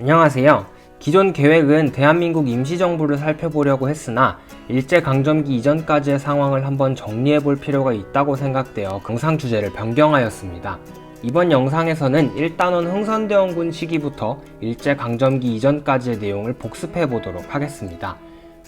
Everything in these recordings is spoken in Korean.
안녕하세요. 기존 계획은 대한민국 임시정부를 살펴보려고 했으나 일제강점기 이전까지의 상황을 한번 정리해 볼 필요가 있다고 생각되어 영상 주제를 변경하였습니다. 이번 영상에서는 1단원 흥선대원군 시기부터 일제강점기 이전까지의 내용을 복습해 보도록 하겠습니다.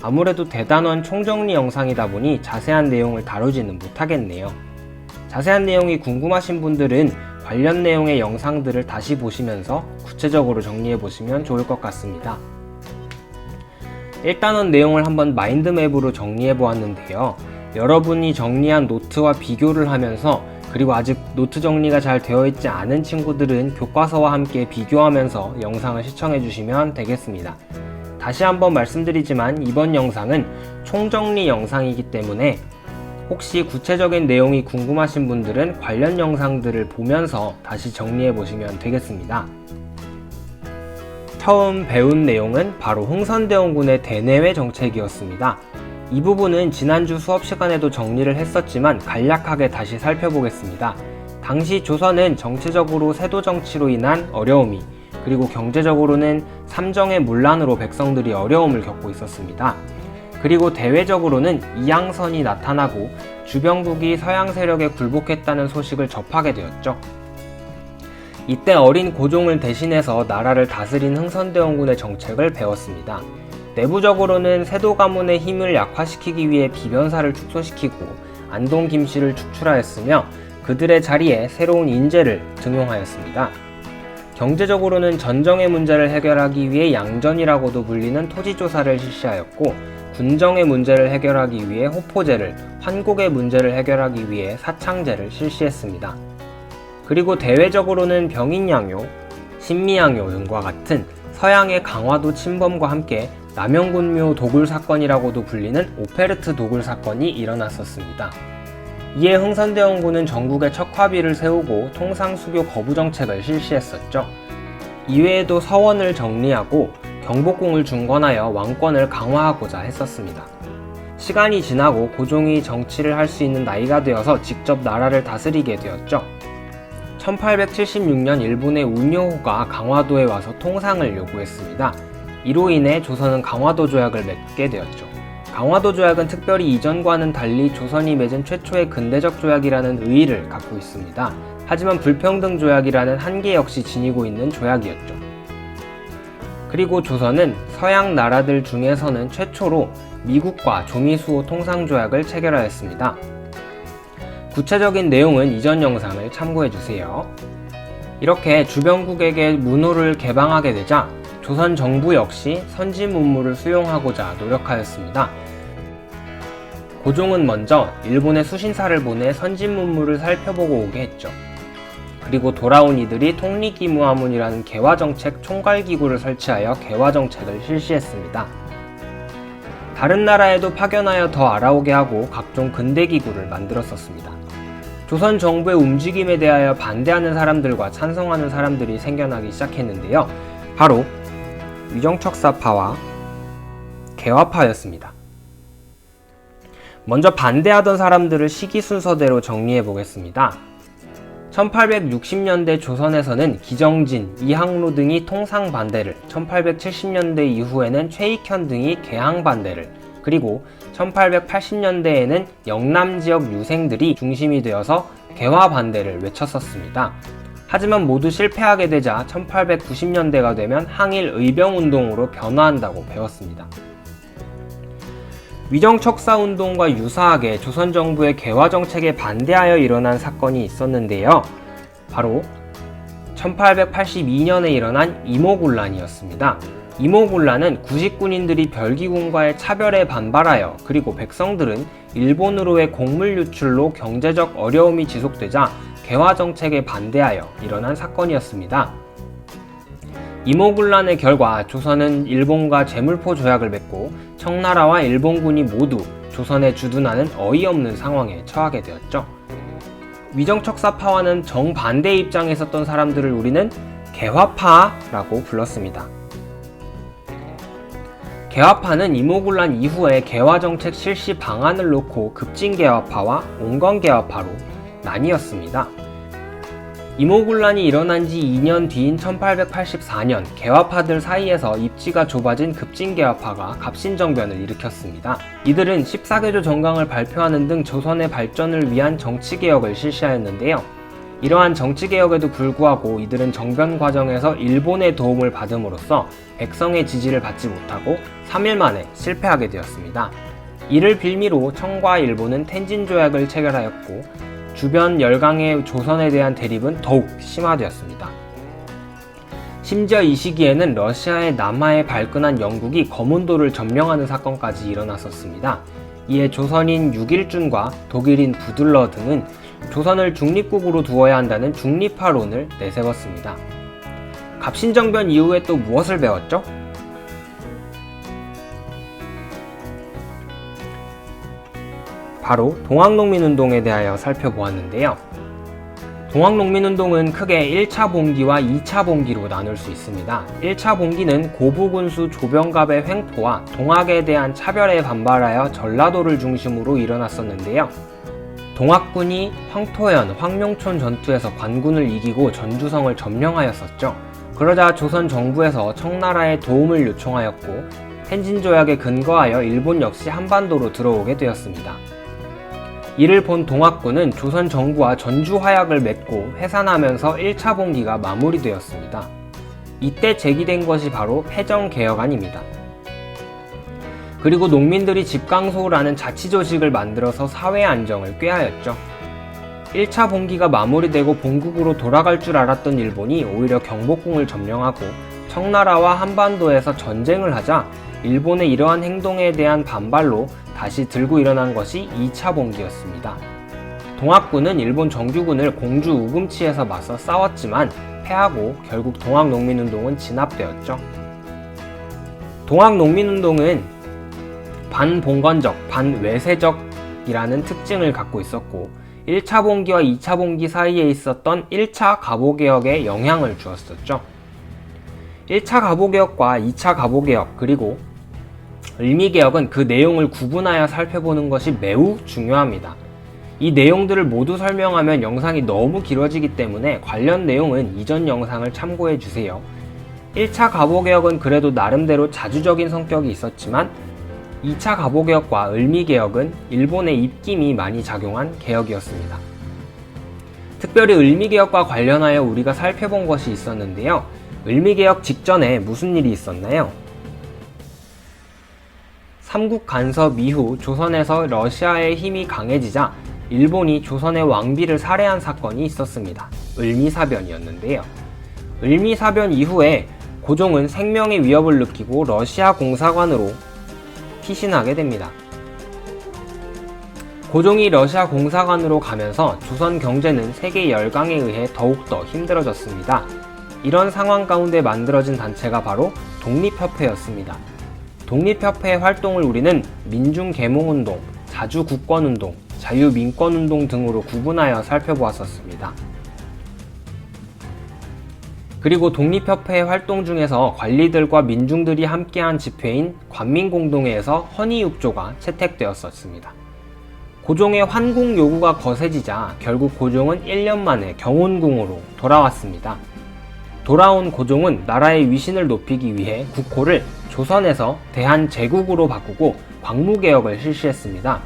아무래도 대단원 총정리 영상이다 보니 자세한 내용을 다루지는 못하겠네요. 자세한 내용이 궁금하신 분들은 관련 내용의 영상들을 다시 보시면서 구체적으로 정리해 보시면 좋을 것 같습니다. 1단원 내용을 한번 마인드맵으로 정리해 보았는데요. 여러분이 정리한 노트와 비교를 하면서, 그리고 아직 노트 정리가 잘 되어 있지 않은 친구들은 교과서와 함께 비교하면서 영상을 시청해 주시면 되겠습니다. 다시 한번 말씀드리지만 이번 영상은 총정리 영상이기 때문에 혹시 구체적인 내용이 궁금하신 분들은 관련 영상들을 보면서 다시 정리해 보시면 되겠습니다. 처음 배운 내용은 바로 흥선대원군의 대내외 정책이었습니다. 이 부분은 지난주 수업 시간에도 정리를 했었지만 간략하게 다시 살펴보겠습니다. 당시 조선은 정치적으로 세도 정치로 인한 어려움이, 그리고 경제적으로는 삼정의 문란으로 백성들이 어려움을 겪고 있었습니다. 그리고 대외적으로는 이양선이 나타나고 주변국이 서양 세력에 굴복했다는 소식을 접하게 되었죠. 이때 어린 고종을 대신해서 나라를 다스린 흥선대원군의 정책을 배웠습니다. 내부적으로는 세도 가문의 힘을 약화시키기 위해 비변사를 축소시키고 안동 김씨를 축출하였으며 그들의 자리에 새로운 인재를 등용하였습니다. 경제적으로는 전정의 문제를 해결하기 위해 양전이라고도 불리는 토지조사를 실시하였고, 군정의 문제를 해결하기 위해 호포제를, 환곡의 문제를 해결하기 위해 사창제를 실시했습니다. 그리고 대외적으로는 병인양요, 신미양요 등과 같은 서양의 강화도 침범과 함께 남영군묘 도굴 사건이라고도 불리는 오페르트 도굴 사건이 일어났었습니다. 이에 흥선대원군은 전국에 척화비를 세우고 통상수교 거부 정책을 실시했었죠. 이외에도 서원을 정리하고 경복궁을 중건하여 왕권을 강화하고자 했었습니다. 시간이 지나고 고종이 정치를 할 수 있는 나이가 되어서 직접 나라를 다스리게 되었죠. 1876년 일본의 운요호가 강화도에 와서 통상을 요구했습니다. 이로 인해 조선은 강화도 조약을 맺게 되었죠. 강화도 조약은 특별히 이전과는 달리 조선이 맺은 최초의 근대적 조약이라는 의의를 갖고 있습니다. 하지만 불평등 조약이라는 한계 역시 지니고 있는 조약이었죠. 그리고 조선은 서양 나라들 중에서는 최초로 미국과 조미수호 통상조약을 체결하였습니다. 구체적인 내용은 이전 영상을 참고해주세요. 이렇게 주변국에게 문호를 개방하게 되자 조선 정부 역시 선진 문물을 수용하고자 노력하였습니다. 고종은 먼저 일본에 수신사를 보내 선진 문물을 살펴보고 오게 했죠. 그리고 돌아온 이들이 통리기무하문이라는 개화정책 총괄기구를 설치하여 개화정책을 실시했습니다. 다른 나라에도 파견하여 더 알아오게 하고 각종 근대기구를 만들었었습니다. 조선 정부의 움직임에 대하여 반대하는 사람들과 찬성하는 사람들이 생겨나기 시작했는데요. 바로 위정척사파와 개화파였습니다. 먼저 반대하던 사람들을 시기 순서대로 정리해 보겠습니다. 1860년대 조선에서는 기정진, 이항로 등이 통상 반대를, 1870년대 이후에는 최익현 등이 개항 반대를, 그리고 1880년대에는 영남 지역 유생들이 중심이 되어서 개화 반대를 외쳤었습니다. 하지만 모두 실패하게 되자 1890년대가 되면 항일 의병운동으로 변화한다고 배웠습니다. 위정척사운동과 유사하게 조선 정부의 개화 정책에 반대하여 일어난 사건이 있었는데요. 바로 1882년에 일어난 이모군란이었습니다. 이모군란은 구식군인들이 별기군과의 차별에 반발하여, 그리고 백성들은 일본으로의 곡물 유출로 경제적 어려움이 지속되자 개화 정책에 반대하여 일어난 사건이었습니다. 이모군란의 결과 조선은 일본과 제물포 조약을 맺고 청나라와 일본군이 모두 조선에 주둔하는 어이없는 상황에 처하게 되었죠. 위정척사파와는 정반대의 입장에 있었던 사람들을 우리는 개화파라고 불렀습니다. 개화파는 이모군란 이후에 개화정책 실시 방안을 놓고 급진개화파와 온건개화파로 나뉘었습니다. 이모군란이 일어난 지 2년 뒤인 1884년 개화파들 사이에서 입지가 좁아진 급진개화파가 갑신정변을 일으켰습니다. 이들은 14개조 정강을 발표하는 등 조선의 발전을 위한 정치개혁을 실시하였는데요. 이러한 정치개혁에도 불구하고 이들은 정변 과정에서 일본의 도움을 받음으로써 백성의 지지를 받지 못하고 3일 만에 실패하게 되었습니다. 이를 빌미로 청과 일본은 텐진조약을 체결하였고 주변 열강의 조선에 대한 대립은 더욱 심화되었습니다. 심지어 이 시기에는 러시아의 남하에 발끈한 영국이 거문도를 점령하는 사건까지 일어났었습니다. 이에 조선인 육일준과 독일인 부들러 등은 조선을 중립국으로 두어야 한다는 중립화론을 내세웠습니다. 갑신정변 이후에 또 무엇을 배웠죠? 바로 동학농민운동에 대하여 살펴보았는데요. 동학농민운동은 크게 1차 봉기와 2차 봉기로 나눌 수 있습니다. 1차 봉기는 고부군수 조병갑의 횡포와 동학에 대한 차별에 반발하여 전라도를 중심으로 일어났었는데요. 동학군이 황토현, 황룡촌 전투에서 관군을 이기고 전주성을 점령하였었죠. 그러자 조선 정부에서 청나라에 도움을 요청하였고 텐진조약에 근거하여 일본 역시 한반도로 들어오게 되었습니다. 이를 본 동학군은 조선 정부와 전주 화약을 맺고 해산하면서 1차 봉기가 마무리되었습니다. 이때 제기된 것이 바로 패정개혁안입니다. 그리고 농민들이 집강소라는 자치조직을 만들어서 사회 안정을 꾀하였죠. 1차 봉기가 마무리되고 본국으로 돌아갈 줄 알았던 일본이 오히려 경복궁을 점령하고 청나라와 한반도에서 전쟁을 하자 일본의 이러한 행동에 대한 반발로 다시 들고 일어난 것이 2차 봉기였습니다. 동학군은 일본 정규군을 공주 우금치에서 맞서 싸웠지만 패하고 결국 동학농민운동은 진압되었죠. 동학농민운동은 반봉건적, 반외세적이라는 특징을 갖고 있었고 1차 봉기와 2차 봉기 사이에 있었던 1차 갑오개혁에 영향을 주었었죠. 1차 갑오개혁과 2차 갑오개혁 그리고 을미개혁은 그 내용을 구분하여 살펴보는 것이 매우 중요합니다. 이 내용들을 모두 설명하면 영상이 너무 길어지기 때문에 관련 내용은 이전 영상을 참고해 주세요. 1차 갑오개혁은 그래도 나름대로 자주적인 성격이 있었지만 2차 갑오개혁과 을미개혁은 일본의 입김이 많이 작용한 개혁이었습니다. 특별히 을미개혁과 관련하여 우리가 살펴본 것이 있었는데요. 을미개혁 직전에 무슨 일이 있었나요? 삼국 간섭 이후 조선에서 러시아의 힘이 강해지자 일본이 조선의 왕비를 살해한 사건이 있었습니다. 을미사변이었는데요. 을미사변 이후에 고종은 생명의 위협을 느끼고 러시아 공사관으로 피신하게 됩니다. 고종이 러시아 공사관으로 가면서 조선 경제는 세계 열강에 의해 더욱더 힘들어졌습니다. 이런 상황 가운데 만들어진 단체가 바로 독립협회였습니다. 독립협회의 활동을 우리는 민중계몽운동, 자주국권운동, 자유민권운동 등으로 구분하여 살펴보았었습니다. 그리고 독립협회의 활동 중에서 관리들과 민중들이 함께한 집회인 관민공동회에서 헌의육조가 채택되었었습니다. 고종의 환궁 요구가 거세지자 결국 고종은 1년 만에 경운궁으로 돌아왔습니다. 돌아온 고종은 나라의 위신을 높이기 위해 국호를 조선에서 대한제국으로 바꾸고 광무개혁을 실시했습니다.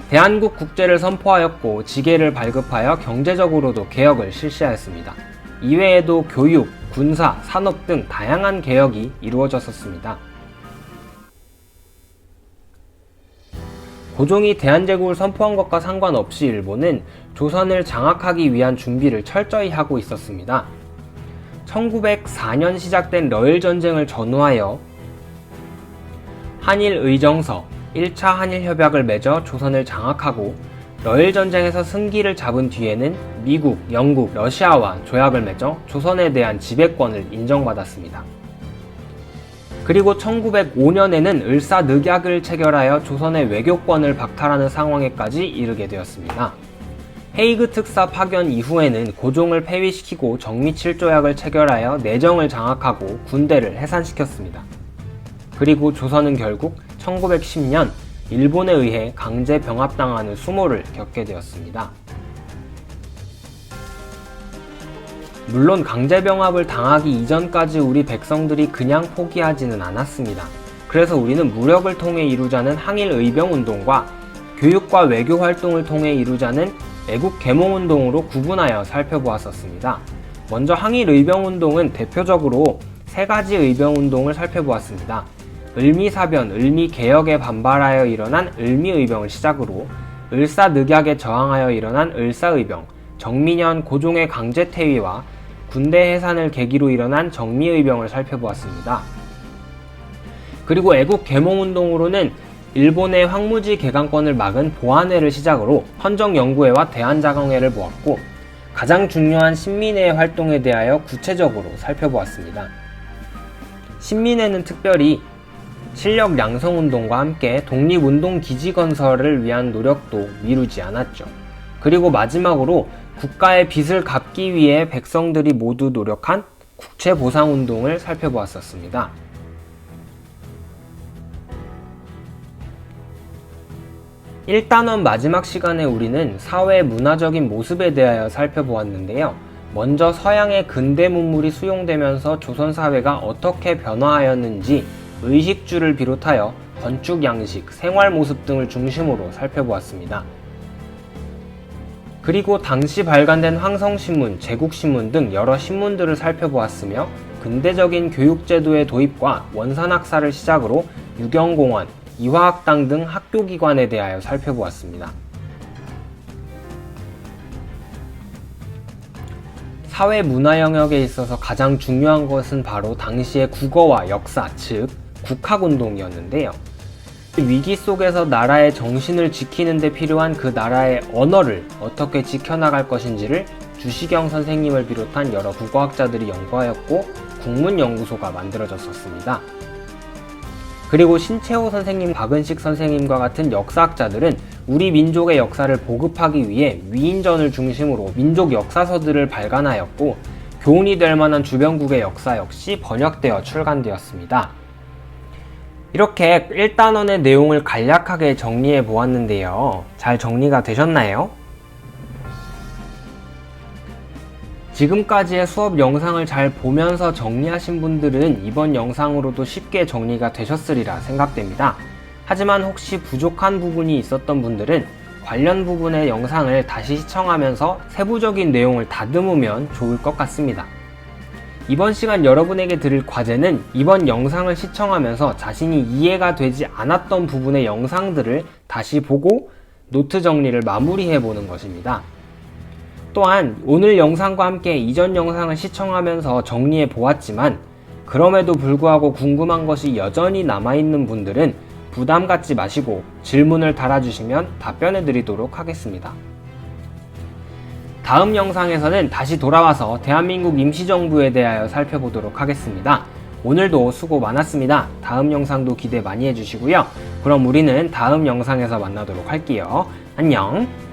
대한국 국제를 선포하였고 지계를 발급하여 경제적으로도 개혁을 실시하였습니다. 이외에도 교육, 군사, 산업 등 다양한 개혁이 이루어졌었습니다. 고종이 대한제국을 선포한 것과 상관없이 일본은 조선을 장악하기 위한 준비를 철저히 하고 있었습니다. 1904년 시작된 러일전쟁을 전후하여 한일의정서 1차 한일협약을 맺어 조선을 장악하고 러일전쟁에서 승기를 잡은 뒤에는 미국, 영국, 러시아와 조약을 맺어 조선에 대한 지배권을 인정받았습니다. 그리고 1905년에는 을사늑약을 체결하여 조선의 외교권을 박탈하는 상황에까지 이르게 되었습니다. 헤이그 특사 파견 이후에는 고종을 폐위시키고 정미칠조약을 체결하여 내정을 장악하고 군대를 해산시켰습니다. 그리고 조선은 결국 1910년 일본에 의해 강제 병합당하는 수모를 겪게 되었습니다. 물론 강제병합을 당하기 이전까지 우리 백성들이 그냥 포기하지는 않았습니다. 그래서 우리는 무력을 통해 이루자는 항일의병운동과 교육과 외교 활동을 통해 이루자는 애국 계몽운동으로 구분하여 살펴보았었습니다. 먼저 항일의병운동은 대표적으로 세 가지 의병운동을 살펴보았습니다. 을미사변, 을미개혁에 반발하여 일어난 을미의병을 시작으로 을사늑약에 저항하여 일어난 을사의병, 정민현, 고종의 강제퇴위와 군대 해산을 계기로 일어난 정미의병을 살펴보았습니다. 그리고 애국계몽운동으로는 일본의 황무지 개강권을 막은 보안회를 시작으로 헌정연구회와 대한자강회를 보았고 가장 중요한 신민회의 활동에 대하여 구체적으로 살펴보았습니다. 신민회는 특별히 실력 양성운동과 함께 독립운동 기지 건설을 위한 노력도 미루지 않았죠. 그리고 마지막으로 국가의 빚을 갚기 위해 백성들이 모두 노력한 국채보상운동을 살펴보았었습니다. 1단원 마지막 시간에 우리는 사회의 문화적인 모습에 대하여 살펴보았는데요. 먼저 서양의 근대 문물이 수용되면서 조선 사회가 어떻게 변화하였는지 의식주를 비롯하여 건축 양식, 생활 모습 등을 중심으로 살펴보았습니다. 그리고 당시 발간된 황성신문, 제국신문 등 여러 신문들을 살펴보았으며 근대적인 교육제도의 도입과 원산학사를 시작으로 유경공원, 이화학당 등 학교기관에 대하여 살펴보았습니다. 사회 문화 영역에 있어서 가장 중요한 것은 바로 당시의 국어와 역사, 즉 국학운동이었는데요. 위기 속에서 나라의 정신을 지키는 데 필요한 그 나라의 언어를 어떻게 지켜나갈 것인지를 주시경 선생님을 비롯한 여러 국어학자들이 연구하였고 국문연구소가 만들어졌었습니다. 그리고 신채호 선생님, 박은식 선생님과 같은 역사학자들은 우리 민족의 역사를 보급하기 위해 위인전을 중심으로 민족 역사서들을 발간하였고 교훈이 될 만한 주변국의 역사 역시 번역되어 출간되었습니다. 이렇게 1단원의 내용을 간략하게 정리해 보았는데요. 잘 정리가 되셨나요? 지금까지의 수업 영상을 잘 보면서 정리하신 분들은 이번 영상으로도 쉽게 정리가 되셨으리라 생각됩니다. 하지만 혹시 부족한 부분이 있었던 분들은 관련 부분의 영상을 다시 시청하면서 세부적인 내용을 다듬으면 좋을 것 같습니다. 이번 시간 여러분에게 드릴 과제는 이번 영상을 시청하면서 자신이 이해가 되지 않았던 부분의 영상들을 다시 보고 노트 정리를 마무리해 보는 것입니다. 또한 오늘 영상과 함께 이전 영상을 시청하면서 정리해 보았지만 그럼에도 불구하고 궁금한 것이 여전히 남아있는 분들은 부담 갖지 마시고 질문을 달아주시면 답변해 드리도록 하겠습니다. 다음 영상에서는 다시 돌아와서 대한민국 임시정부에 대하여 살펴보도록 하겠습니다. 오늘도 수고 많았습니다. 다음 영상도 기대 많이 해주시고요. 그럼 우리는 다음 영상에서 만나도록 할게요. 안녕!